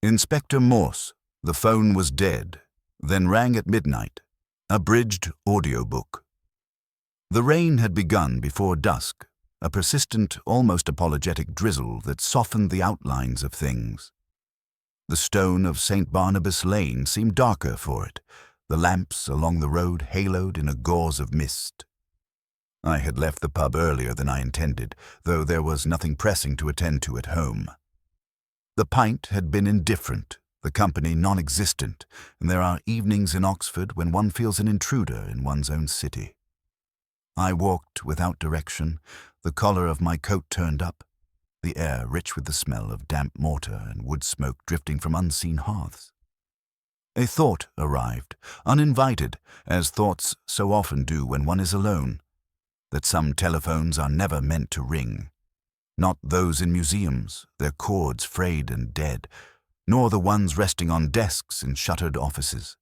Inspector Morse. The phone was dead, then rang at midnight. Abridged audiobook. The rain had begun before dusk, a persistent, almost apologetic drizzle that softened the outlines of things. The stone of St. Barnabas Lane seemed darker for it, the lamps along the road haloed in a gauze of mist. I had left the pub earlier than I intended, though there was nothing pressing to attend to at home. The pint had been indifferent, the company non-existent, and there are evenings in Oxford when one feels an intruder in one's own city. I walked without direction, the collar of my coat turned up, the air rich with the smell of damp mortar and wood smoke drifting from unseen hearths. A thought arrived, uninvited, as thoughts so often do when one is alone, that some telephones are never meant to ring. Not those in museums, their cords frayed and dead, nor the ones resting on desks in shuttered offices,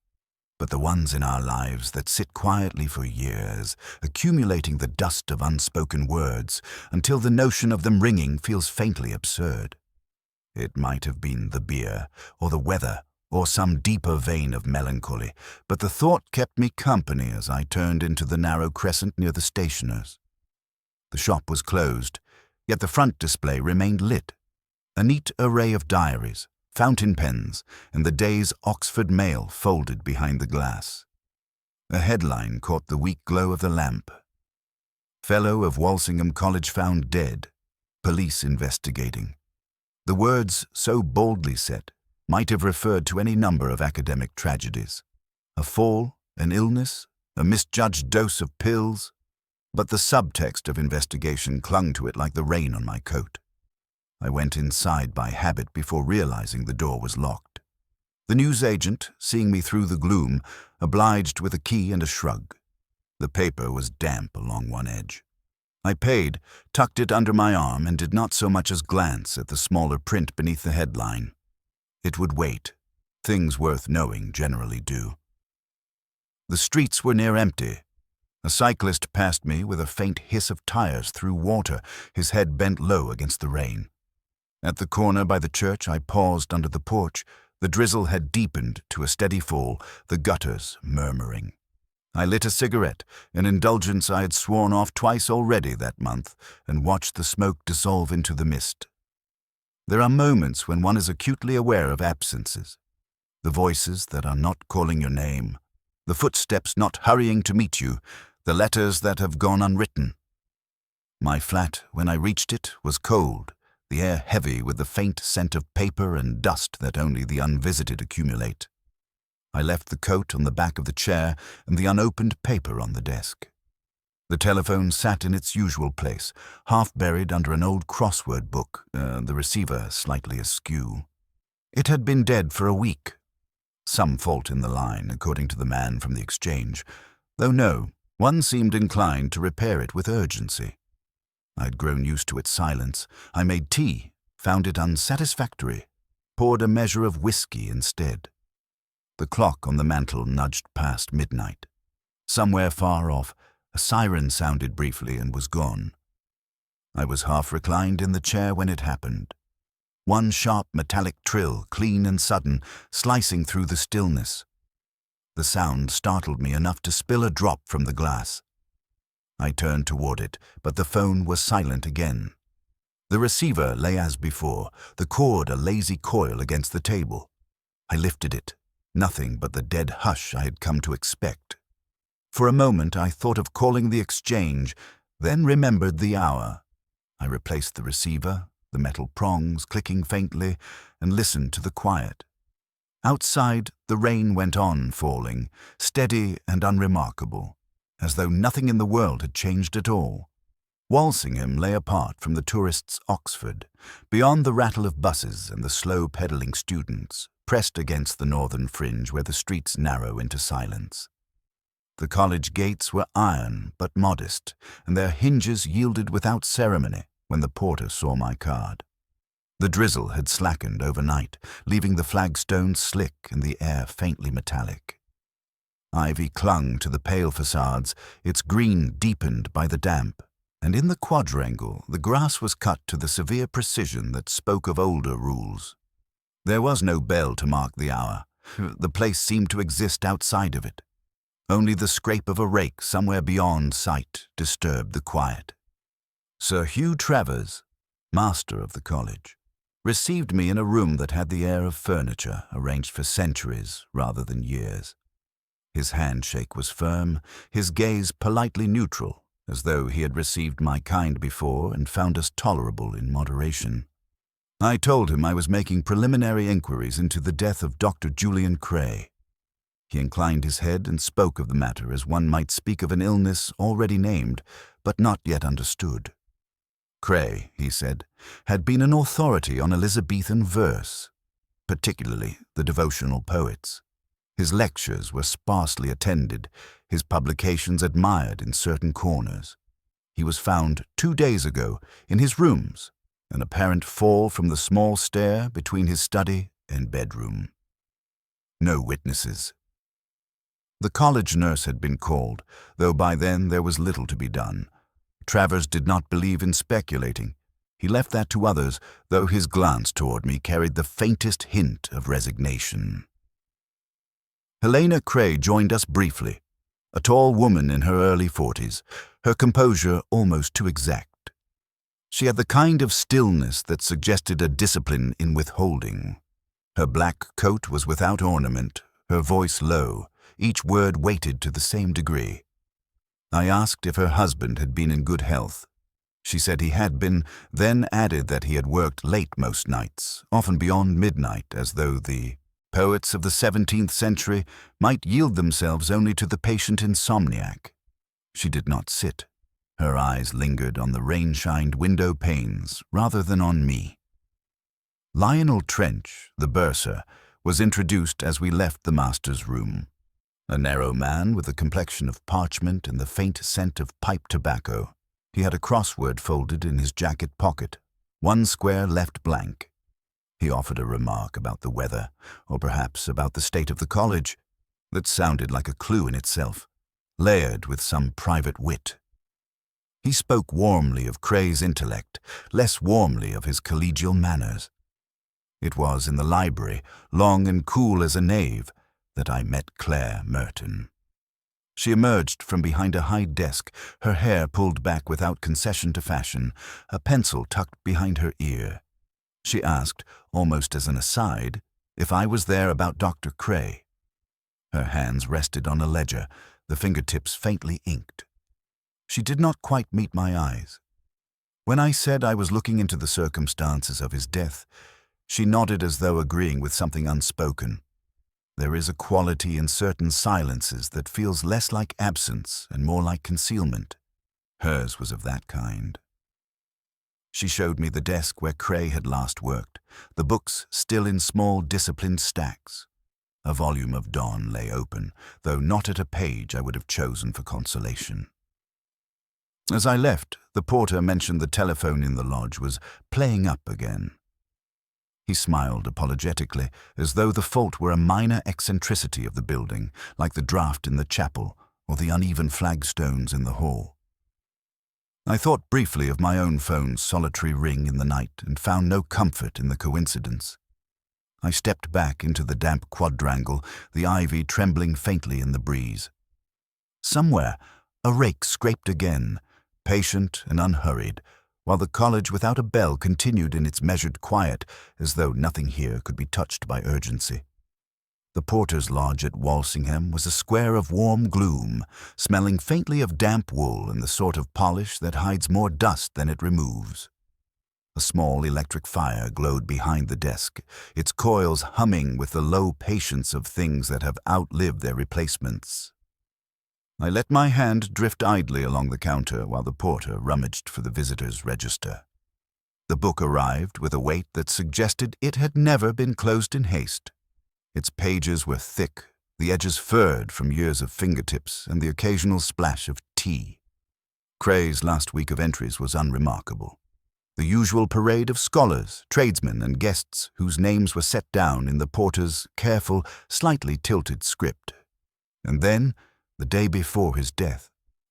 but the ones in our lives that sit quietly for years, accumulating the dust of unspoken words until the notion of them ringing feels faintly absurd. It might have been the beer, or the weather, or some deeper vein of melancholy, but the thought kept me company as I turned into the narrow crescent near the stationer's. The shop was closed, yet the front display remained lit. A neat array of diaries, fountain pens, and the day's Oxford Mail folded behind the glass. A headline caught the weak glow of the lamp. Fellow of Walsingham College found dead. Police investigating. The words, so boldly set, might have referred to any number of academic tragedies. A fall, an illness, a misjudged dose of pills, but the subtext of investigation clung to it like the rain on my coat. I went inside by habit before realizing the door was locked. The newsagent, seeing me through the gloom, obliged with a key and a shrug. The paper was damp along one edge. I paid, tucked it under my arm, and did not so much as glance at the smaller print beneath the headline. It would wait. Things worth knowing generally do. The streets were near empty. A cyclist passed me with a faint hiss of tires through water, his head bent low against the rain. At the corner by the church, I paused under the porch. The drizzle had deepened to a steady fall, the gutters murmuring. I lit a cigarette, an indulgence I had sworn off twice already that month, and watched the smoke dissolve into the mist. There are moments when one is acutely aware of absences. The voices that are not calling your name, the footsteps not hurrying to meet you, the letters that have gone unwritten. My flat, when I reached it, was cold, the air heavy with the faint scent of paper and dust that only the unvisited accumulate. I left the coat on the back of the chair and the unopened paper on the desk. The telephone sat in its usual place, half buried under an old crossword book, the receiver slightly askew. It had been dead for a week. Some fault in the line, according to the man from the exchange, though no, one seemed inclined to repair it with urgency. I'd grown used to its silence. I made tea, found it unsatisfactory, poured a measure of whiskey instead. The clock on the mantel nudged past midnight. Somewhere far off, a siren sounded briefly and was gone. I was half reclined in the chair when it happened. One sharp metallic trill, clean and sudden, slicing through the stillness. The sound startled me enough to spill a drop from the glass. I turned toward it, but the phone was silent again. The receiver lay as before, the cord a lazy coil against the table. I lifted it, nothing but the dead hush I had come to expect. For a moment I thought of calling the exchange, then remembered the hour. I replaced the receiver, the metal prongs clicking faintly, and listened to the quiet. Outside, the rain went on falling, steady and unremarkable, as though nothing in the world had changed at all. Walsingham lay apart from the tourists' Oxford, beyond the rattle of buses and the slow pedalling students, pressed against the northern fringe where the streets narrow into silence. The college gates were iron but modest, and their hinges yielded without ceremony when the porter saw my card. The drizzle had slackened overnight, leaving the flagstones slick and the air faintly metallic. Ivy clung to the pale facades, its green deepened by the damp, and in the quadrangle the grass was cut to the severe precision that spoke of older rules. There was no bell to mark the hour. The place seemed to exist outside of it. Only the scrape of a rake somewhere beyond sight disturbed the quiet. Sir Hugh Travers, master of the college, received me in a room that had the air of furniture arranged for centuries rather than years. His handshake was firm, his gaze politely neutral, as though he had received my kind before and found us tolerable in moderation. I told him I was making preliminary inquiries into the death of Dr. Julian Cray. He inclined his head and spoke of the matter as one might speak of an illness already named, but not yet understood. Cray, he said, had been an authority on Elizabethan verse, particularly the devotional poets. His lectures were sparsely attended, his publications admired in certain corners. He was found 2 days ago in his rooms, an apparent fall from the small stair between his study and bedroom. No witnesses. The college nurse had been called, though by then there was little to be done. Travers did not believe in speculating. He left that to others, though his glance toward me carried the faintest hint of resignation. Helena Cray joined us briefly, a tall woman in her early 40s, her composure almost too exact. She had the kind of stillness that suggested a discipline in withholding. Her black coat was without ornament, her voice low, each word weighted to the same degree. I asked if her husband had been in good health. She said he had been, then added that he had worked late most nights, often beyond midnight, as though the poets of the 17th century might yield themselves only to the patient insomniac. She did not sit. Her eyes lingered on the rain-shined window panes rather than on me. Lionel Trench, the bursar, was introduced as we left the master's room. A narrow man with a complexion of parchment and the faint scent of pipe tobacco. He had a crossword folded in his jacket pocket, one square left blank. He offered a remark about the weather, or perhaps about the state of the college, that sounded like a clue in itself, layered with some private wit. He spoke warmly of Cray's intellect, less warmly of his collegial manners. It was in the library, long and cool as a nave, that I met Clare Merton. She emerged from behind a high desk, her hair pulled back without concession to fashion, a pencil tucked behind her ear. She asked, almost as an aside, if I was there about Dr. Cray. Her hands rested on a ledger, the fingertips faintly inked. She did not quite meet my eyes. When I said I was looking into the circumstances of his death, she nodded as though agreeing with something unspoken. There is a quality in certain silences that feels less like absence and more like concealment. Hers was of that kind. She showed me the desk where Cray had last worked, the books still in small, disciplined stacks. A volume of Dawn lay open, though not at a page I would have chosen for consolation. As I left, the porter mentioned the telephone in the lodge was playing up again. He smiled apologetically, as though the fault were a minor eccentricity of the building, like the draught in the chapel or the uneven flagstones in the hall. I thought briefly of my own phone's solitary ring in the night and found no comfort in the coincidence. I stepped back into the damp quadrangle, the ivy trembling faintly in the breeze. Somewhere, a rake scraped again, patient and unhurried, while the college without a bell continued in its measured quiet, as though nothing here could be touched by urgency. The porter's lodge at Walsingham was a square of warm gloom, smelling faintly of damp wool and the sort of polish that hides more dust than it removes. A small electric fire glowed behind the desk, its coils humming with the low patience of things that have outlived their replacements. I let my hand drift idly along the counter while the porter rummaged for the visitor's register. The book arrived with a weight that suggested it had never been closed in haste. Its pages were thick, the edges furred from years of fingertips and the occasional splash of tea. Cray's last week of entries was unremarkable. The usual parade of scholars, tradesmen, and guests whose names were set down in the porter's careful, slightly tilted script. And then, the day before his death,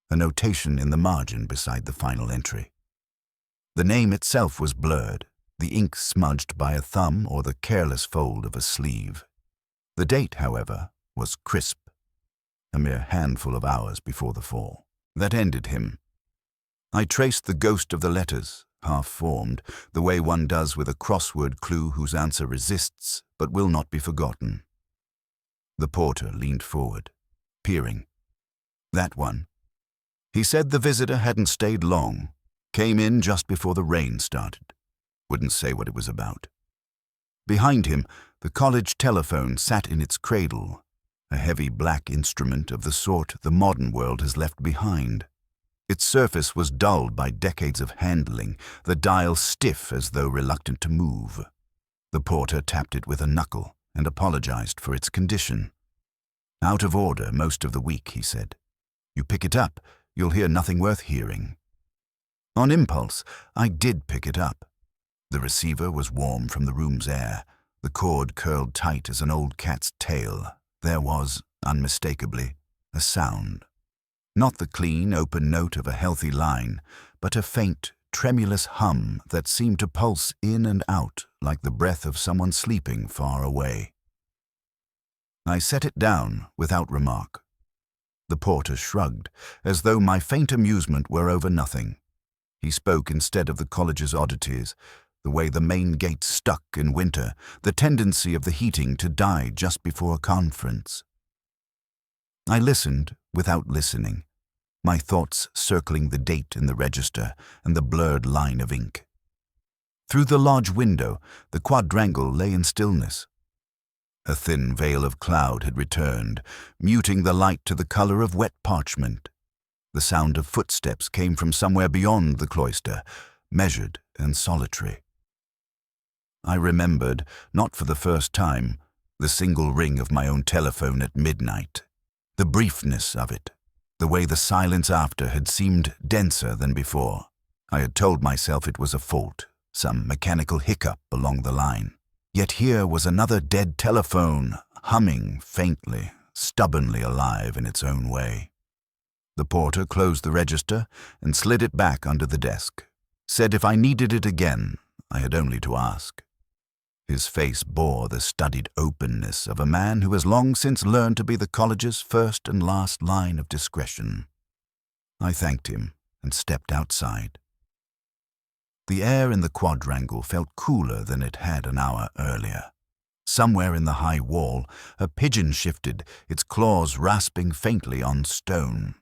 a notation in the margin beside the final entry. The name itself was blurred, the ink smudged by a thumb or the careless fold of a sleeve. The date, however, was crisp, a mere handful of hours before the fall. That ended him. I traced the ghost of the letters, half-formed, the way one does with a crossword clue whose answer resists but will not be forgotten. The porter leaned forward, peering. That one. He said the visitor hadn't stayed long, came in just before the rain started. Wouldn't say what it was about. Behind him, the college telephone sat in its cradle, a heavy black instrument of the sort the modern world has left behind. Its surface was dulled by decades of handling, the dial stiff as though reluctant to move. The porter tapped it with a knuckle and apologized for its condition. Out of order most of the week, he said. You pick it up, you'll hear nothing worth hearing. On impulse, I did pick it up. The receiver was warm from the room's air, the cord curled tight as an old cat's tail. There was, unmistakably, a sound. Not the clean, open note of a healthy line, but a faint, tremulous hum that seemed to pulse in and out like the breath of someone sleeping far away. I set it down without remark. The porter shrugged, as though my faint amusement were over nothing. He spoke instead of the college's oddities, the way the main gate stuck in winter, the tendency of the heating to die just before a conference. I listened without listening, my thoughts circling the date in the register and the blurred line of ink. Through the lodge window, the quadrangle lay in stillness. A thin veil of cloud had returned, muting the light to the color of wet parchment. The sound of footsteps came from somewhere beyond the cloister, measured and solitary. I remembered, not for the first time, the single ring of my own telephone at midnight, the briefness of it, the way the silence after had seemed denser than before. I had told myself it was a fault, some mechanical hiccup along the line. Yet here was another dead telephone, humming faintly, stubbornly alive in its own way. The porter closed the register and slid it back under the desk, said if I needed it again, I had only to ask. His face bore the studied openness of a man who has long since learned to be the college's first and last line of discretion. I thanked him and stepped outside. The air in the quadrangle felt cooler than it had an hour earlier. Somewhere in the high wall, a pigeon shifted, its claws rasping faintly on stone.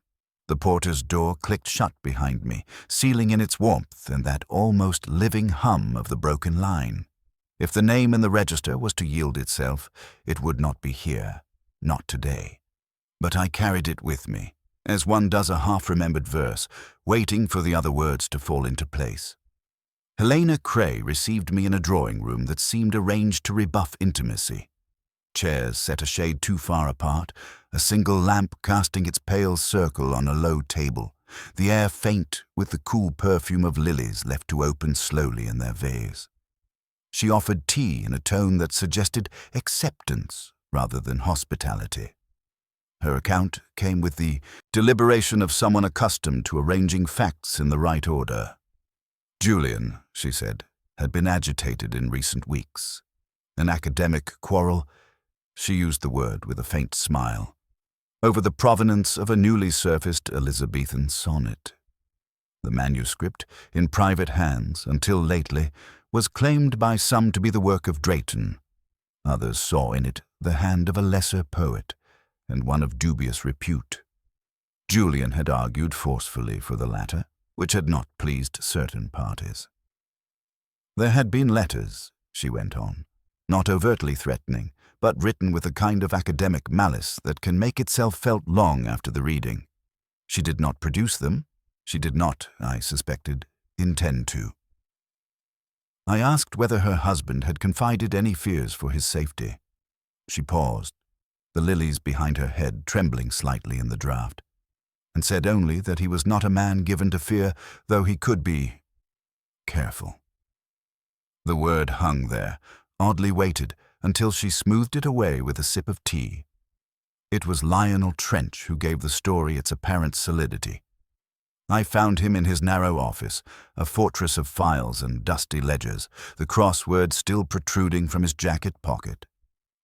The porter's door clicked shut behind me, sealing in its warmth and that almost living hum of the broken line. If the name in the register was to yield itself, it would not be here, not today. But I carried it with me, as one does a half-remembered verse, waiting for the other words to fall into place. Helena Cray received me in a drawing room that seemed arranged to rebuff intimacy. Chairs set a shade too far apart, a single lamp casting its pale circle on a low table, the air faint with the cool perfume of lilies left to open slowly in their vase. She offered tea in a tone that suggested acceptance rather than hospitality. Her account came with the deliberation of someone accustomed to arranging facts in the right order. Julian, she said, had been agitated in recent weeks. An academic quarrel, she used the word with a faint smile, over the provenance of a newly surfaced Elizabethan sonnet. The manuscript, in private hands until lately, was claimed by some to be the work of Drayton. Others saw in it the hand of a lesser poet, and one of dubious repute. Julian had argued forcefully for the latter, which had not pleased certain parties. There had been letters, she went on, not overtly threatening, but written with a kind of academic malice that can make itself felt long after the reading. She did not produce them. She did not, I suspected, intend to. I asked whether her husband had confided any fears for his safety. She paused, the lilies behind her head trembling slightly in the draught, and said only that he was not a man given to fear, though he could be careful. The word hung there, oddly weighted, until she smoothed it away with a sip of tea. It was Lionel Trench who gave the story its apparent solidity. I found him in his narrow office, a fortress of files and dusty ledgers, the crossword still protruding from his jacket pocket.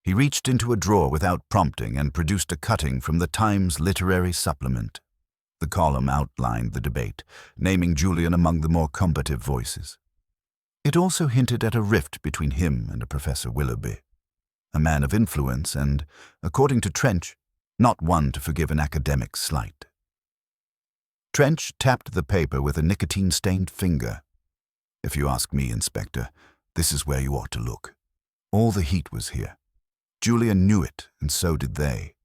He reached into a drawer without prompting and produced a cutting from the Times literary supplement. The column outlined the debate, naming Julian among the more combative voices. It also hinted at a rift between him and a Professor Willoughby, a man of influence and, according to Trench, not one to forgive an academic slight. Trench tapped the paper with a nicotine-stained finger. "If you ask me, Inspector, this is where you ought to look. All the heat was here. Julian knew it, and so did they.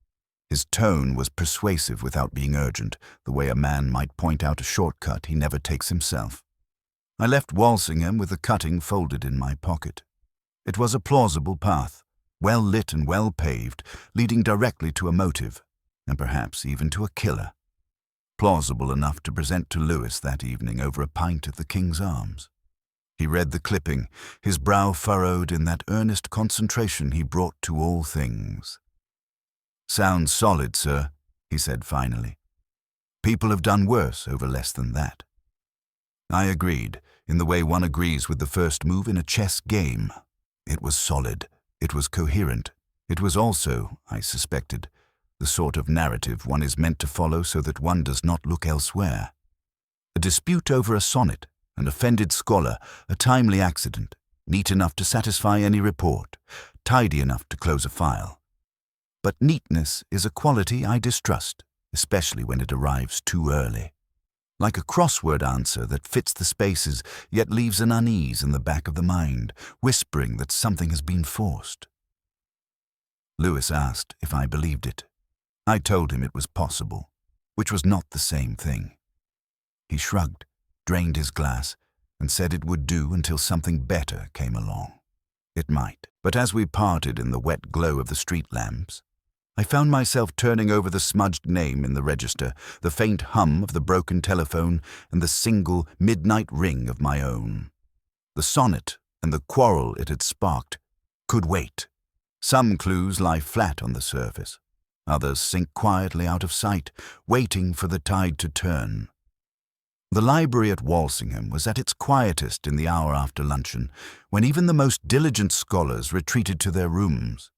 His tone was persuasive without being urgent, the way a man might point out a shortcut he never takes himself. I left Walsingham with the cutting folded in my pocket. It was a plausible path, well lit and well paved, leading directly to a motive, and perhaps even to a killer. Plausible enough to present to Lewis that evening over a pint at the King's Arms. He read the clipping, his brow furrowed in that earnest concentration he brought to all things. "Sounds solid, sir," he said finally. "People have done worse over less than that." I agreed, in the way one agrees with the first move in a chess game. It was solid. It was coherent. It was also, I suspected, the sort of narrative one is meant to follow so that one does not look elsewhere. A dispute over a sonnet, an offended scholar, a timely accident, neat enough to satisfy any report, tidy enough to close a file. But neatness is a quality I distrust, especially when it arrives too early. Like a crossword answer that fits the spaces yet leaves an unease in the back of the mind, whispering that something has been forced. Lewis asked if I believed it. I told him it was possible, which was not the same thing. He shrugged, drained his glass, and said it would do until something better came along. It might, but as we parted in the wet glow of the street lamps, I found myself turning over the smudged name in the register, the faint hum of the broken telephone, and the single midnight ring of my own. The sonnet and the quarrel it had sparked could wait. Some clues lie flat on the surface. Others sink quietly out of sight, waiting for the tide to turn. The library at Walsingham was at its quietest in the hour after luncheon, when even the most diligent scholars retreated to their rooms.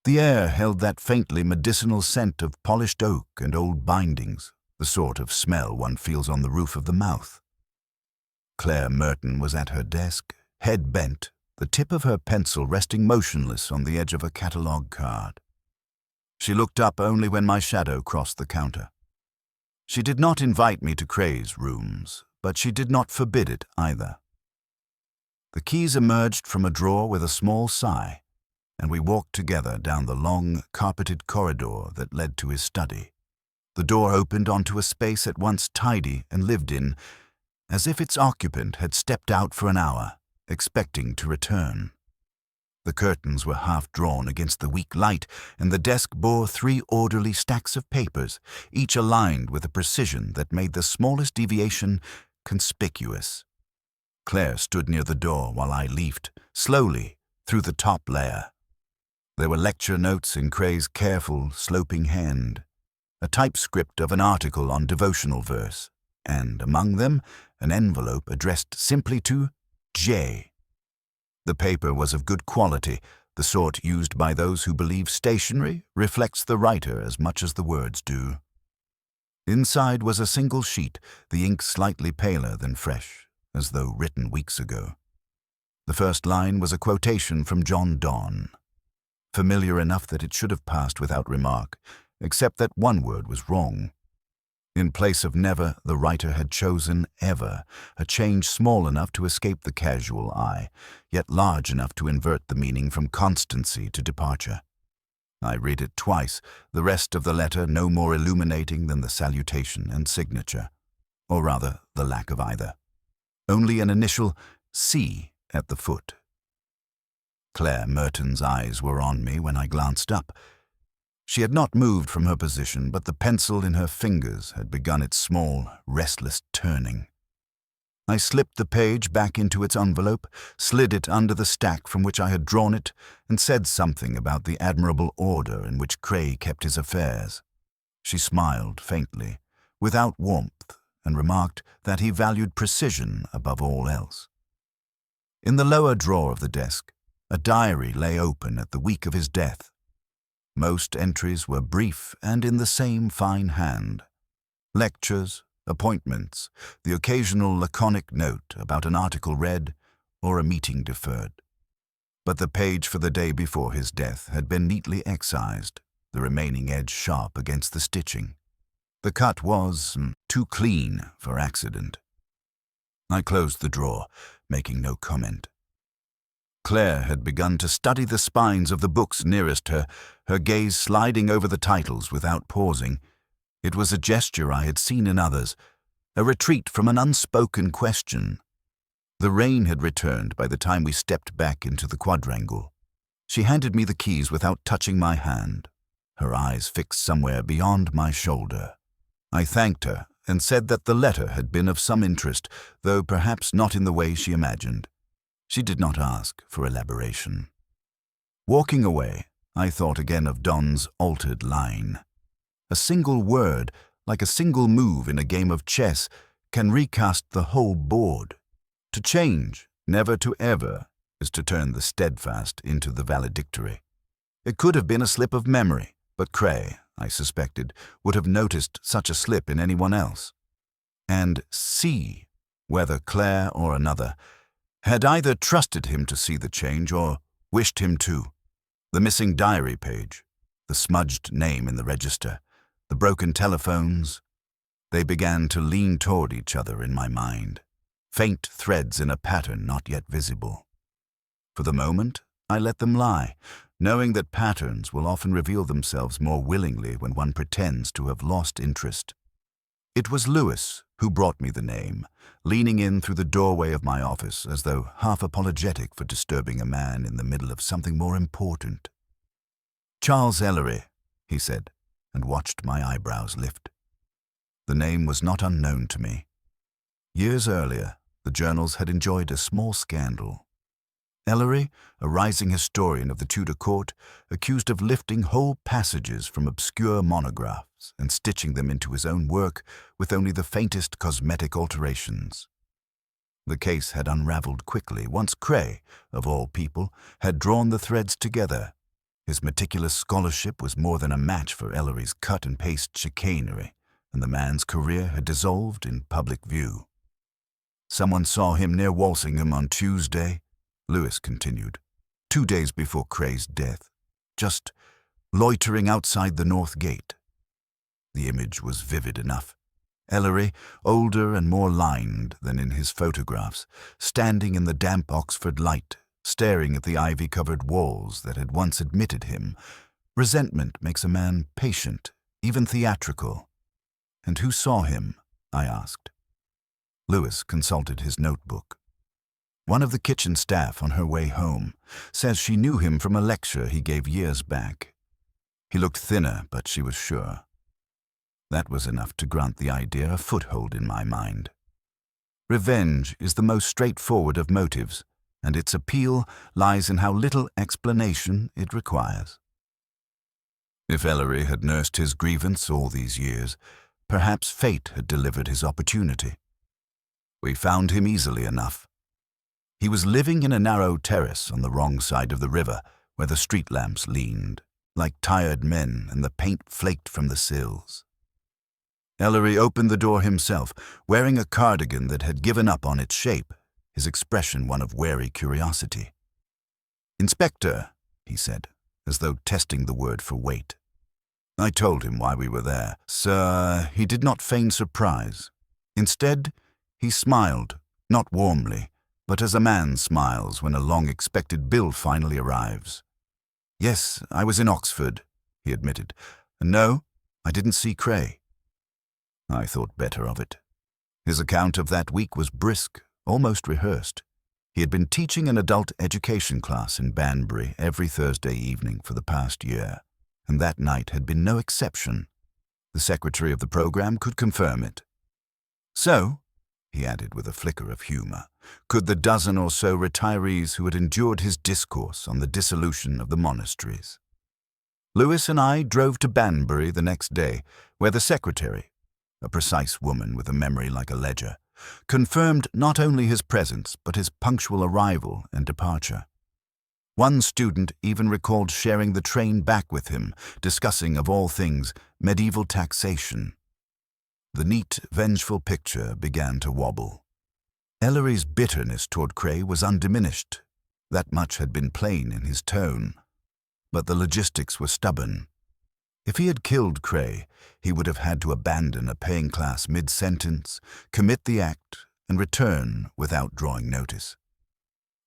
The air held that faintly medicinal scent of polished oak and old bindings, the sort of smell one feels on the roof of the mouth. Clare Merton was at her desk, head bent, the tip of her pencil resting motionless on the edge of a catalogue card. She looked up only when my shadow crossed the counter. She did not invite me to Cray's rooms, but she did not forbid it either. The keys emerged from a drawer with a small sigh, and we walked together down the long, carpeted corridor that led to his study. The door opened onto a space at once tidy and lived in, as if its occupant had stepped out for an hour, expecting to return. The curtains were half drawn against the weak light, and the desk bore 3 orderly stacks of papers, each aligned with a precision that made the smallest deviation conspicuous. Clare stood near the door while I leafed, slowly, through the top layer. There were lecture notes in Cray's careful, sloping hand, a typescript of an article on devotional verse, and, among them, an envelope addressed simply to J. The paper was of good quality, the sort used by those who believe stationery reflects the writer as much as the words do. Inside was a single sheet, the ink slightly paler than fresh, as though written weeks ago. The first line was a quotation from John Donne, familiar enough that it should have passed without remark, except that one word was wrong. In place of never, the writer had chosen ever, a change small enough to escape the casual eye, yet large enough to invert the meaning from constancy to departure. I read it twice, the rest of the letter no more illuminating than the salutation and signature, or rather the lack of either. Only an initial C at the foot. Clare Merton's eyes were on me when I glanced up. She had not moved from her position, but the pencil in her fingers had begun its small, restless turning. I slipped the page back into its envelope, slid it under the stack from which I had drawn it, and said something about the admirable order in which Cray kept his affairs. She smiled faintly, without warmth, and remarked that he valued precision above all else. In the lower drawer of the desk, a diary lay open at the week of his death. Most entries were brief and in the same fine hand. Lectures, appointments, the occasional laconic note about an article read or a meeting deferred. But the page for the day before his death had been neatly excised, the remaining edge sharp against the stitching. The cut was too clean for accident. I closed the drawer, making no comment. Clare had begun to study the spines of the books nearest her, her gaze sliding over the titles without pausing. It was a gesture I had seen in others, a retreat from an unspoken question. The rain had returned by the time we stepped back into the quadrangle. She handed me the keys without touching my hand, her eyes fixed somewhere beyond my shoulder. I thanked her and said that the letter had been of some interest, though perhaps not in the way she imagined. She did not ask for elaboration. Walking away, I thought again of Don's altered line. A single word, like a single move in a game of chess, can recast the whole board. To change, never to ever, is to turn the steadfast into the valedictory. It could have been a slip of memory, but Cray, I suspected, would have noticed such a slip in anyone else. And C, whether Clare or another, had either trusted him to see the change or wished him to. The missing diary page, the smudged name in the register, the broken telephones, they began to lean toward each other in my mind, faint threads in a pattern not yet visible. For the moment, I let them lie, knowing that patterns will often reveal themselves more willingly when one pretends to have lost interest. It was Lewis who brought me the name, leaning in through the doorway of my office as though half apologetic for disturbing a man in the middle of something more important. "Charles Ellery," he said, and watched my eyebrows lift. The name was not unknown to me. Years earlier, the journals had enjoyed a small scandal. Ellery, a rising historian of the Tudor court, accused of lifting whole passages from obscure monographs and stitching them into his own work with only the faintest cosmetic alterations. The case had unraveled quickly once Cray, of all people, had drawn the threads together. His meticulous scholarship was more than a match for Ellery's cut-and-paste chicanery, and the man's career had dissolved in public view. "Someone saw him near Walsingham on Tuesday," Lewis continued, 2 days before Cray's death, just loitering outside the north gate. The image was vivid enough. Ellery, older and more lined than in his photographs, standing in the damp Oxford light, staring at the ivy-covered walls that had once admitted him. Resentment makes a man patient, even theatrical. "And who saw him?" I asked. Lewis consulted his notebook. "One of the kitchen staff on her way home says she knew him from a lecture he gave years back. He looked thinner, but she was sure." That was enough to grant the idea a foothold in my mind. Revenge is the most straightforward of motives, and its appeal lies in how little explanation it requires. If Ellery had nursed his grievance all these years, perhaps fate had delivered his opportunity. We found him easily enough. He was living in a narrow terrace on the wrong side of the river, where the street lamps leaned, like tired men, and the paint flaked from the sills. Ellery opened the door himself, wearing a cardigan that had given up on its shape, his expression one of wary curiosity. "Inspector," he said, as though testing the word for weight. I told him why we were there. Sir, he did not feign surprise. Instead, he smiled, not warmly, but as a man smiles when a long-expected bill finally arrives. "Yes, I was in Oxford," he admitted. "And no, I didn't see Cray." I thought better of it. His account of that week was brisk, almost rehearsed. He had been teaching an adult education class in Banbury every Thursday evening for the past year, and that night had been no exception. The secretary of the program could confirm it. "So," he added with a flicker of humor, "could the dozen or so retirees who had endured his discourse on the dissolution of the monasteries." Lewis and I drove to Banbury the next day, where the secretary, a precise woman with a memory like a ledger, confirmed not only his presence but his punctual arrival and departure. One student even recalled sharing the train back with him, discussing, of all things, medieval taxation. The neat, vengeful picture began to wobble. Ellery's bitterness toward Cray was undiminished. That much had been plain in his tone. But the logistics were stubborn. If he had killed Cray, he would have had to abandon a paying class mid-sentence, commit the act, and return without drawing notice.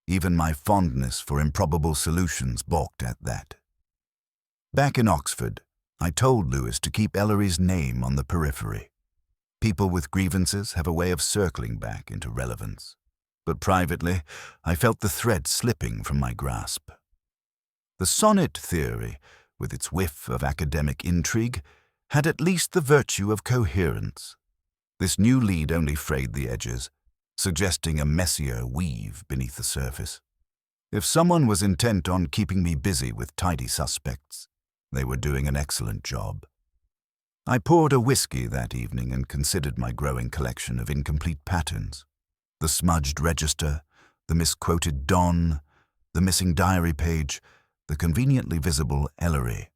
Even my fondness for improbable solutions balked at that. Back in Oxford, I told Lewis to keep Ellery's name on the periphery. People with grievances have a way of circling back into relevance. But privately, I felt the thread slipping from my grasp. The sonnet theory, with its whiff of academic intrigue, had at least the virtue of coherence. This new lead only frayed the edges, suggesting a messier weave beneath the surface. If someone was intent on keeping me busy with tidy suspects, they were doing an excellent job. I poured a whiskey that evening and considered my growing collection of incomplete patterns. The smudged register, the misquoted Don, the missing diary page, the conveniently visible Ellery.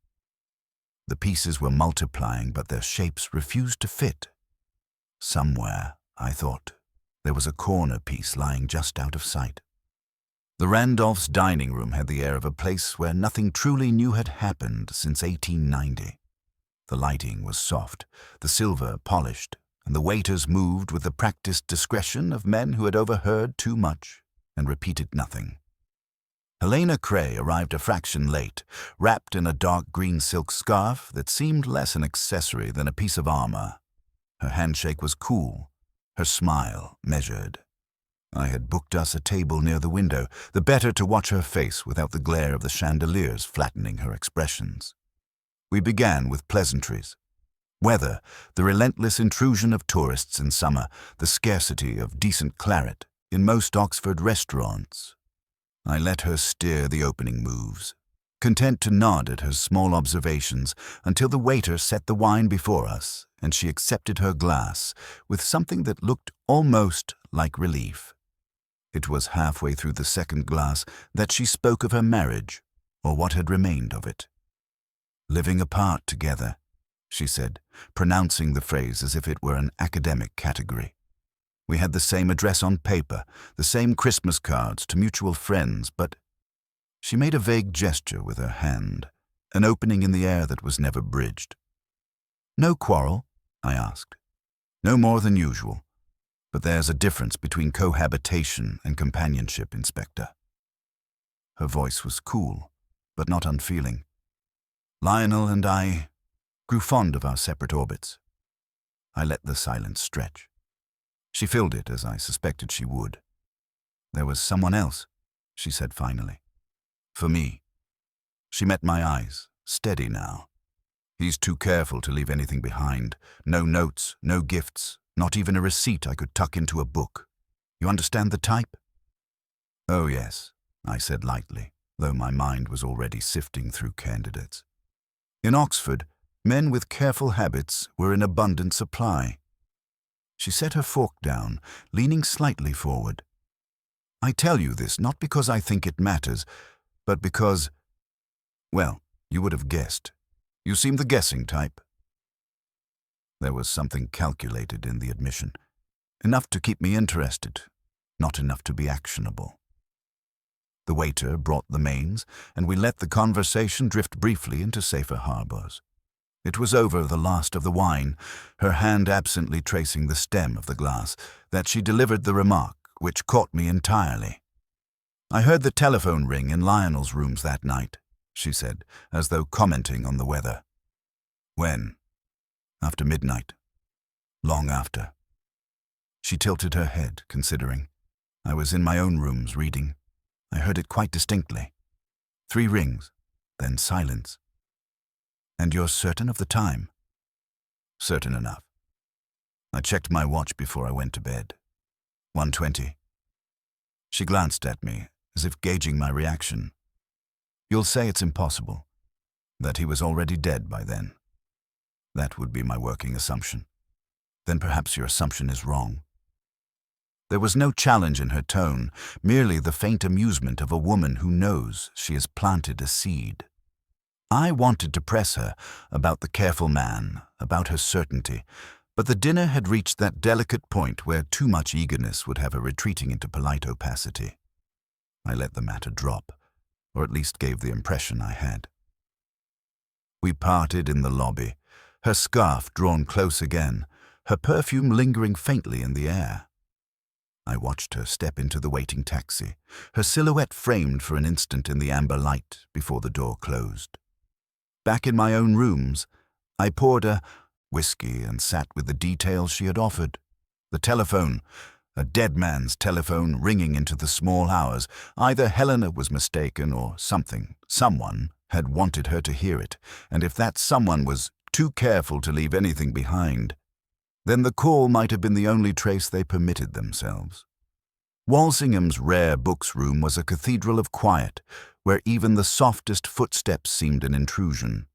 The pieces were multiplying, but their shapes refused to fit. Somewhere, I thought, there was a corner piece lying just out of sight. The Randolphs' dining room had the air of a place where nothing truly new had happened since 1890. The lighting was soft, the silver polished, and the waiters moved with the practiced discretion of men who had overheard too much and repeated nothing. Helena Cray arrived a fraction late, wrapped in a dark green silk scarf that seemed less an accessory than a piece of armor. Her handshake was cool, her smile measured. I had booked us a table near the window, the better to watch her face without the glare of the chandeliers flattening her expressions. We began with pleasantries. Weather, the relentless intrusion of tourists in summer, the scarcity of decent claret in most Oxford restaurants. I let her steer the opening moves, content to nod at her small observations until the waiter set the wine before us and she accepted her glass with something that looked almost like relief. It was halfway through the second glass that she spoke of her marriage, or what had remained of it. "Living apart together," she said, pronouncing the phrase as if it were an academic category. We had the same address on paper, the same Christmas cards to mutual friends, but she made a vague gesture with her hand, an opening in the air that was never bridged. "No quarrel?" I asked. "No more than usual. But there's a difference between cohabitation and companionship, Inspector." Her voice was cool, but not unfeeling. Lionel and I grew fond of our separate orbits. I let the silence stretch. She filled it as I suspected she would. "There was someone else," she said finally. "For me." She met my eyes, steady now. "He's too careful to leave anything behind. No notes, no gifts, not even a receipt I could tuck into a book. You understand the type?" "Oh yes," I said lightly, though my mind was already sifting through candidates. In Oxford, men with careful habits were in abundant supply. She set her fork down, leaning slightly forward. "I tell you this not because I think it matters, but because, well, you would have guessed. You seem the guessing type." There was something calculated in the admission, enough to keep me interested, not enough to be actionable. The waiter brought the mains, and we let the conversation drift briefly into safer harbors. It was over the last of the wine, her hand absently tracing the stem of the glass, that she delivered the remark, which caught me entirely. "I heard the telephone ring in Lionel's rooms that night," she said, as though commenting on the weather. "When?" "After midnight. Long after." She tilted her head, considering. "I was in my own rooms reading. I heard it quite distinctly. 3 rings, then silence." "And you're certain of the time?" "Certain enough. I checked my watch before I went to bed. 1:20. She glanced at me, as if gauging my reaction. "You'll say it's impossible, that he was already dead by then." "That would be my working assumption." Then perhaps your assumption is wrong. There was no challenge in her tone, merely the faint amusement of a woman who knows she has planted a seed. I wanted to press her about the careful man, about her certainty, but the dinner had reached that delicate point where too much eagerness would have her retreating into polite opacity. I let the matter drop, or at least gave the impression I had. We parted in the lobby, her scarf drawn close again, her perfume lingering faintly in the air. I watched her step into the waiting taxi, her silhouette framed for an instant in the amber light before the door closed. Back in my own rooms, I poured a whiskey and sat with the details she had offered. The telephone, a dead man's telephone ringing into the small hours. Either Helena was mistaken or someone had wanted her to hear it, and if that someone was too careful to leave anything behind, then the call might have been the only trace they permitted themselves. Walsingham's rare books room was a cathedral of quiet, where even the softest footsteps seemed an intrusion.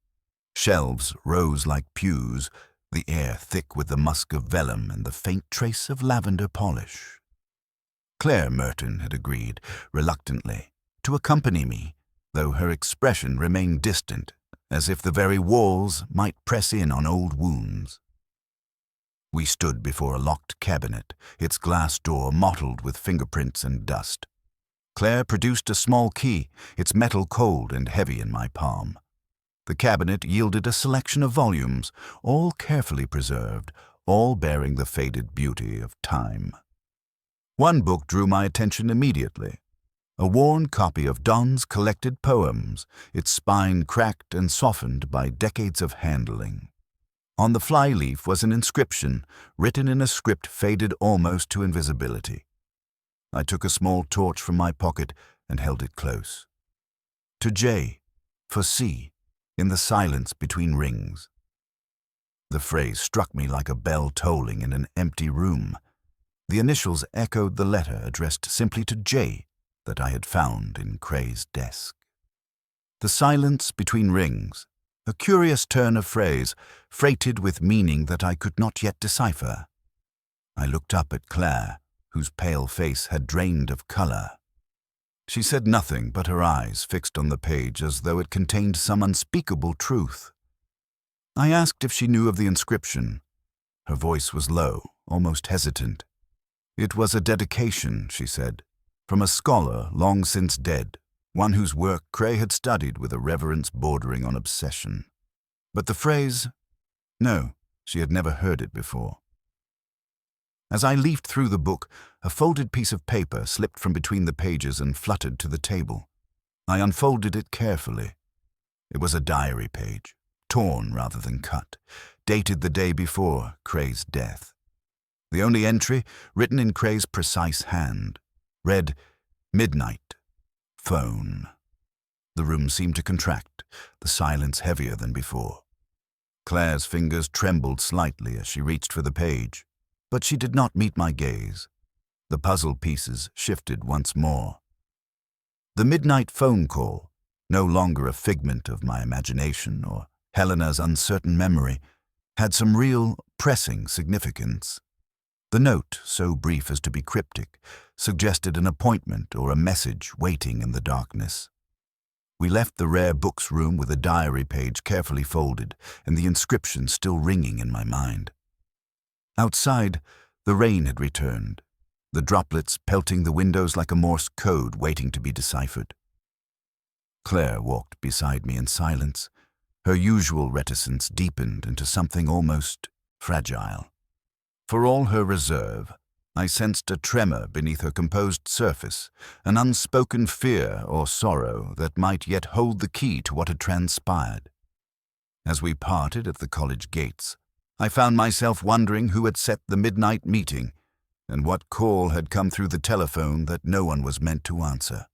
Shelves rose like pews, the air thick with the musk of vellum and the faint trace of lavender polish. Clare Merton had agreed, reluctantly, to accompany me, though her expression remained distant, as if the very walls might press in on old wounds. We stood before a locked cabinet, its glass door mottled with fingerprints and dust. Clare produced a small key, its metal cold and heavy in my palm. The cabinet yielded a selection of volumes, all carefully preserved, all bearing the faded beauty of time. One book drew my attention immediately, a worn copy of Donne's collected poems, its spine cracked and softened by decades of handling. On the flyleaf was an inscription, written in a script faded almost to invisibility. I took a small torch from my pocket and held it close. To J, for C, in the silence between rings. The phrase struck me like a bell tolling in an empty room. The initials echoed the letter addressed simply to J that I had found in Cray's desk. The silence between rings, a curious turn of phrase, freighted with meaning that I could not yet decipher. I looked up at Clare, whose pale face had drained of color. She said nothing, but her eyes fixed on the page as though it contained some unspeakable truth. I asked if she knew of the inscription. Her voice was low, almost hesitant. It was a dedication, she said, from a scholar long since dead, one whose work Cray had studied with a reverence bordering on obsession. But the phrase, no, she had never heard it before. As I leafed through the book, a folded piece of paper slipped from between the pages and fluttered to the table. I unfolded it carefully. It was a diary page, torn rather than cut, dated the day before Cray's death. The only entry, written in Cray's precise hand, read, "Midnight. Phone." The room seemed to contract, the silence heavier than before. Clare's fingers trembled slightly as she reached for the page, but she did not meet my gaze. The puzzle pieces shifted once more. The midnight phone call, no longer a figment of my imagination or Helena's uncertain memory, had some real, pressing significance. The note, so brief as to be cryptic, suggested an appointment or a message waiting in the darkness. We left the rare books room with a diary page carefully folded and the inscription still ringing in my mind. Outside, the rain had returned, the droplets pelting the windows like a Morse code waiting to be deciphered. Clare walked beside me in silence. Her usual reticence deepened into something almost fragile. For all her reserve, I sensed a tremor beneath her composed surface, an unspoken fear or sorrow that might yet hold the key to what had transpired. As we parted at the college gates, I found myself wondering who had set the midnight meeting and what call had come through the telephone that no one was meant to answer.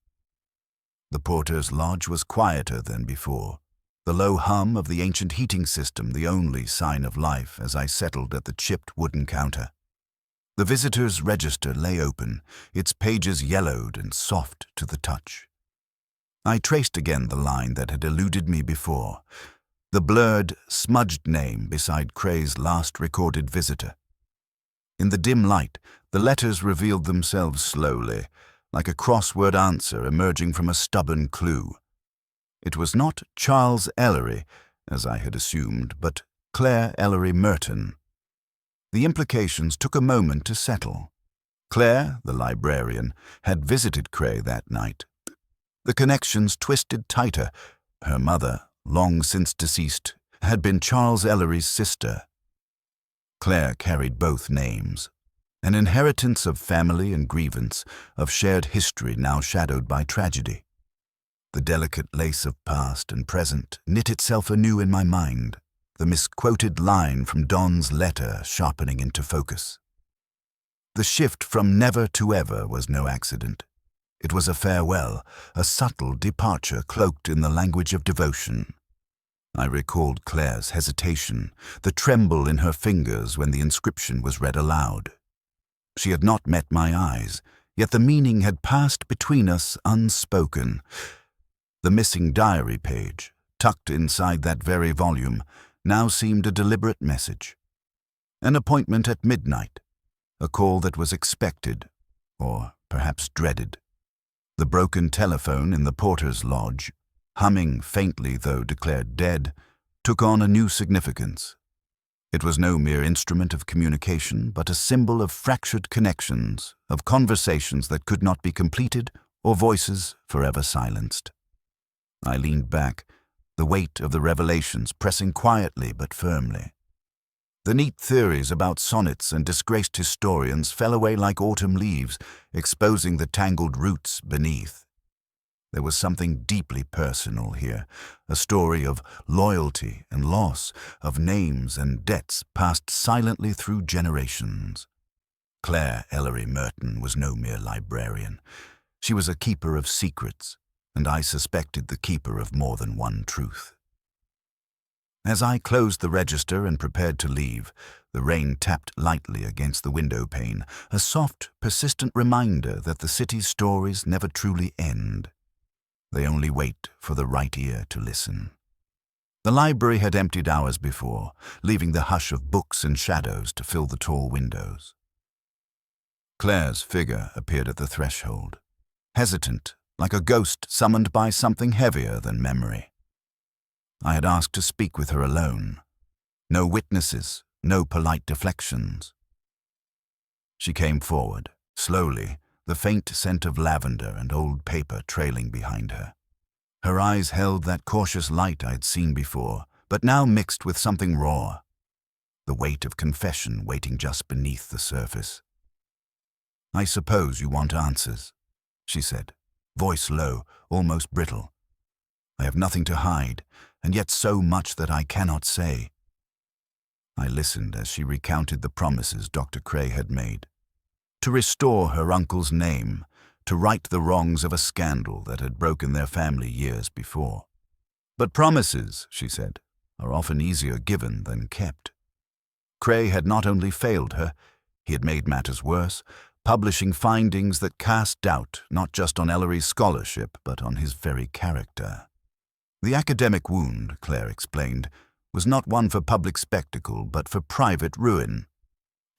The porter's lodge was quieter than before, the low hum of the ancient heating system the only sign of life as I settled at the chipped wooden counter. The visitor's register lay open, its pages yellowed and soft to the touch. I traced again the line that had eluded me before, the blurred, smudged name beside Cray's last recorded visitor, In the dim light, the letters revealed themselves slowly, like a crossword answer emerging from a stubborn clue. It was not Charles Ellery, as I had assumed, but Clare Ellery Merton. The implications took a moment to settle. Clare, the librarian, had visited Cray that night. The connections twisted tighter. Her mother, long since deceased, had been Charles Ellery's sister. Clare carried both names, an inheritance of family and grievance, of shared history now shadowed by tragedy. The delicate lace of past and present knit itself anew in my mind, the misquoted line from Don's letter sharpening into focus. The shift from never to ever was no accident. It was a farewell, a subtle departure cloaked in the language of devotion. I recalled Clare's hesitation, the tremble in her fingers when the inscription was read aloud. She had not met my eyes, yet the meaning had passed between us unspoken. The missing diary page, tucked inside that very volume, now seemed a deliberate message. An appointment at midnight, a call that was expected, or perhaps dreaded. The broken telephone in the porter's lodge, humming faintly though declared dead, took on a new significance. It was no mere instrument of communication, but a symbol of fractured connections, of conversations that could not be completed, or voices forever silenced. I leaned back, the weight of the revelations pressing quietly but firmly. The neat theories about sonnets and disgraced historians fell away like autumn leaves, exposing the tangled roots beneath. There was something deeply personal here, a story of loyalty and loss, of names and debts passed silently through generations. Clare Ellery Merton was no mere librarian. She was a keeper of secrets, and I suspected the keeper of more than one truth. As I closed the register and prepared to leave, the rain tapped lightly against the window pane, a soft, persistent reminder that the city's stories never truly end. They only wait for the right ear to listen. The library had emptied hours before, leaving the hush of books and shadows to fill the tall windows. Clare's figure appeared at the threshold, hesitant, like a ghost summoned by something heavier than memory. I had asked to speak with her alone. No witnesses, no polite deflections. She came forward, slowly, the faint scent of lavender and old paper trailing behind her. Her eyes held that cautious light I had seen before, but now mixed with something raw, the weight of confession waiting just beneath the surface. "I suppose you want answers," she said, voice low, almost brittle. "I have nothing to hide, and yet so much that I cannot say." I listened as she recounted the promises Dr. Cray had made. To restore her uncle's name, to right the wrongs of a scandal that had broken their family years before. But promises, she said, are often easier given than kept. Cray had not only failed her, he had made matters worse, publishing findings that cast doubt not just on Ellery's scholarship, but on his very character. The academic wound, Clare explained, was not one for public spectacle, but for private ruin.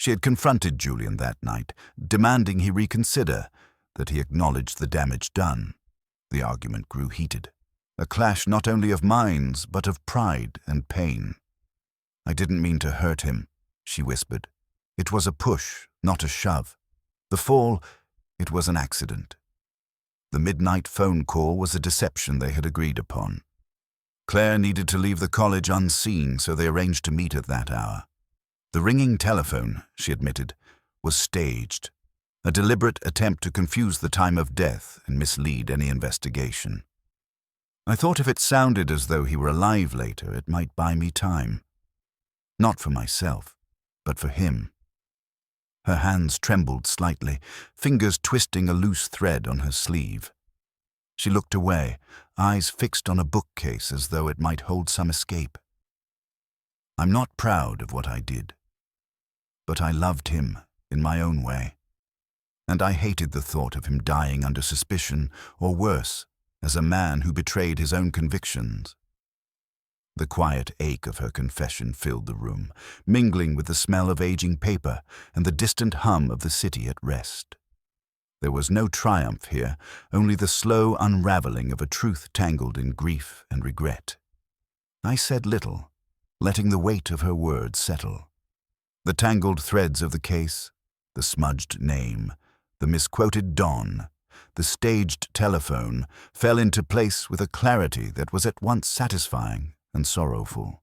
She had confronted Julian that night, demanding he reconsider, that he acknowledge the damage done. The argument grew heated, a clash not only of minds, but of pride and pain. "I didn't mean to hurt him," she whispered. "It was a push, not a shove. The fall, it was an accident." The midnight phone call was a deception they had agreed upon. Clare needed to leave the college unseen, so they arranged to meet at that hour. The ringing telephone, she admitted, was staged, a deliberate attempt to confuse the time of death and mislead any investigation. I thought if it sounded as though he were alive later, it might buy me time. Not for myself, but for him. Her hands trembled slightly, fingers twisting a loose thread on her sleeve. She looked away, eyes fixed on a bookcase as though it might hold some escape. "I'm not proud of what I did, but I loved him in my own way, and I hated the thought of him dying under suspicion, or worse, as a man who betrayed his own convictions. The quiet ache of her confession filled the room, mingling with the smell of aging paper and the distant hum of the city at rest. There was no triumph here, only the slow unraveling of a truth tangled in grief and regret. I said little, letting the weight of her words settle. The tangled threads of the case, the smudged name, the misquoted dawn, the staged telephone fell into place with a clarity that was at once satisfying and sorrowful.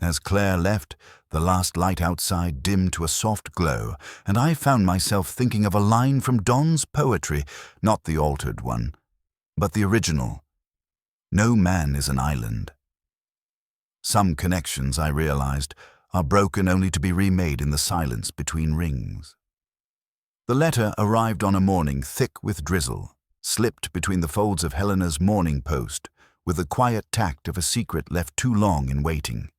As Clare left, the last light outside dimmed to a soft glow, and I found myself thinking of a line from Donne's poetry, not the altered one, but the original. No man is an island. Some connections, I realized, are broken only to be remade in the silence between rings. The letter arrived on a morning thick with drizzle, slipped between the folds of Helena's Morning Post, with the quiet tact of a secret left too long in waiting.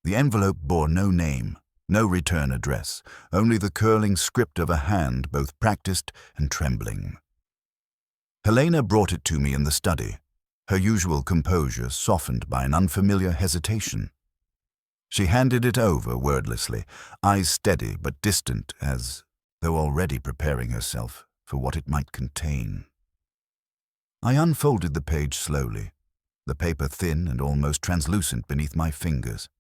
The envelope bore no name, no return address, only the curling script of a hand both practiced and trembling. Helena brought it to me in the study, her usual composure softened by an unfamiliar hesitation. She handed it over wordlessly, eyes steady but distant as though already preparing herself for what it might contain. I unfolded the page slowly, the paper thin and almost translucent beneath my fingers.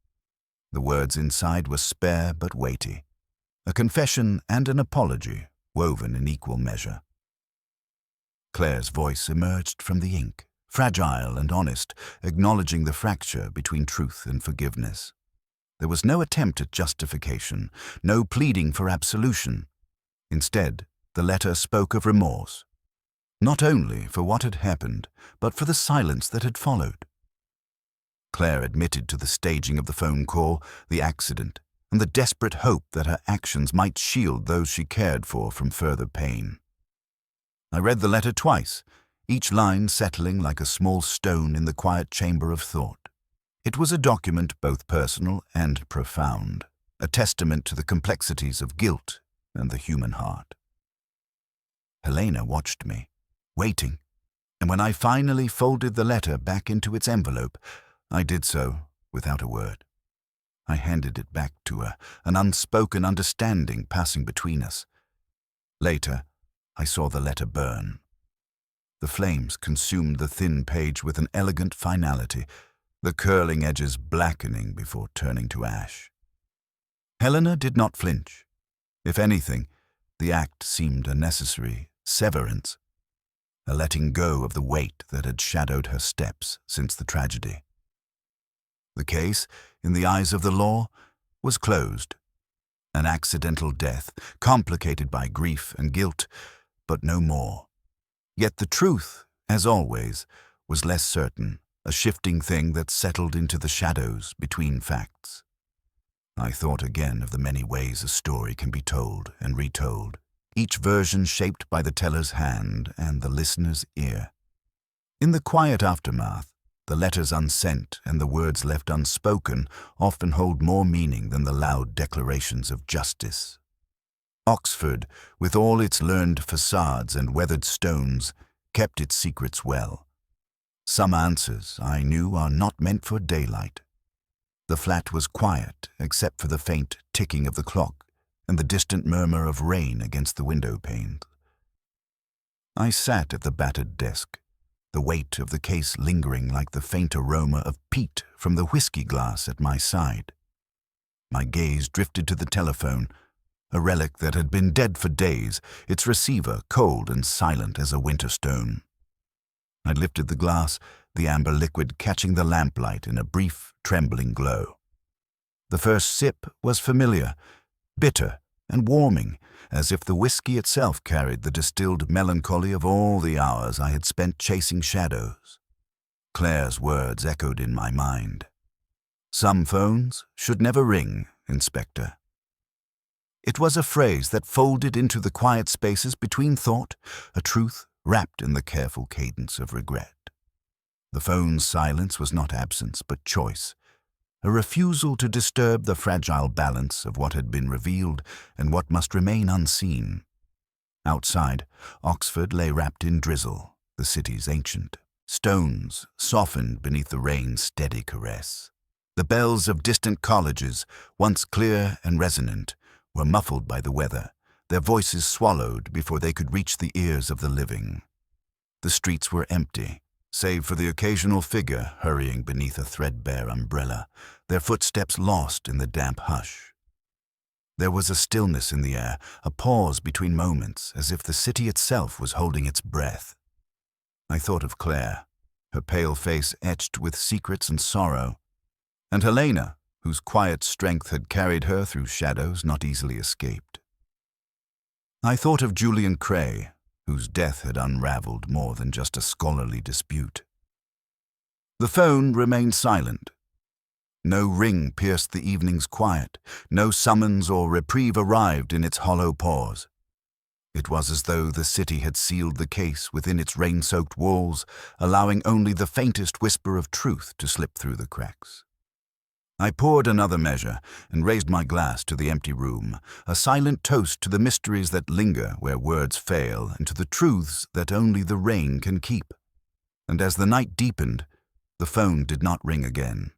The words inside were spare but weighty, a confession and an apology woven in equal measure. Clare's voice emerged from the ink, fragile and honest, acknowledging the fracture between truth and forgiveness. There was no attempt at justification, no pleading for absolution. Instead, the letter spoke of remorse, not only for what had happened, but for the silence that had followed. Clare admitted to the staging of the phone call, the accident, and the desperate hope that her actions might shield those she cared for from further pain. I read the letter twice, each line settling like a small stone in the quiet chamber of thought. It was a document both personal and profound, a testament to the complexities of guilt and the human heart. Helena watched me, waiting, and when I finally folded the letter back into its envelope, I did so without a word. I handed it back to her, an unspoken understanding passing between us. Later, I saw the letter burn. The flames consumed the thin page with an elegant finality, the curling edges blackening before turning to ash. Helena did not flinch. If anything, the act seemed a necessary severance, a letting go of the weight that had shadowed her steps since the tragedy. The case, in the eyes of the law, was closed. An accidental death, complicated by grief and guilt, but no more. Yet the truth, as always, was less certain, a shifting thing that settled into the shadows between facts. I thought again of the many ways a story can be told and retold, each version shaped by the teller's hand and the listener's ear. In the quiet aftermath, the letters unsent and the words left unspoken often hold more meaning than the loud declarations of justice. Oxford, with all its learned facades and weathered stones, kept its secrets well. Some answers, I knew, are not meant for daylight. The flat was quiet except for the faint ticking of the clock and the distant murmur of rain against the window panes. I sat at the battered desk, the weight of the case lingering like the faint aroma of peat from the whiskey glass at my side. My gaze drifted to the telephone, a relic that had been dead for days, its receiver cold and silent as a winter stone. I lifted the glass, the amber liquid catching the lamplight in a brief, trembling glow. The first sip was familiar, bitter and warming, as if the whiskey itself carried the distilled melancholy of all the hours I had spent chasing shadows. Clare's words echoed in my mind. "Some phones should never ring, Inspector." It was a phrase that folded into the quiet spaces between thought, a truth wrapped in the careful cadence of regret. The phone's silence was not absence, but choice, a refusal to disturb the fragile balance of what had been revealed and what must remain unseen. Outside, Oxford lay wrapped in drizzle, the city's ancient, Stones softened beneath the rain's steady caress. The bells of distant colleges, once clear and resonant, were muffled by the weather, their voices swallowed before they could reach the ears of the living. The streets were empty, save for the occasional figure hurrying beneath a threadbare umbrella, their footsteps lost in the damp hush. There was a stillness in the air, a pause between moments, as if the city itself was holding its breath. I thought of Clare, her pale face etched with secrets and sorrow, and Helena, whose quiet strength had carried her through shadows not easily escaped. I thought of Helena Cray, whose death had unraveled more than just a scholarly dispute. The phone remained silent. No ring pierced the evening's quiet, no summons or reprieve arrived in its hollow pause. It was as though the city had sealed the case within its rain-soaked walls, allowing only the faintest whisper of truth to slip through the cracks. I poured another measure and raised my glass to the empty room, a silent toast to the mysteries that linger where words fail and to the truths that only the rain can keep. And as the night deepened, the phone did not ring again.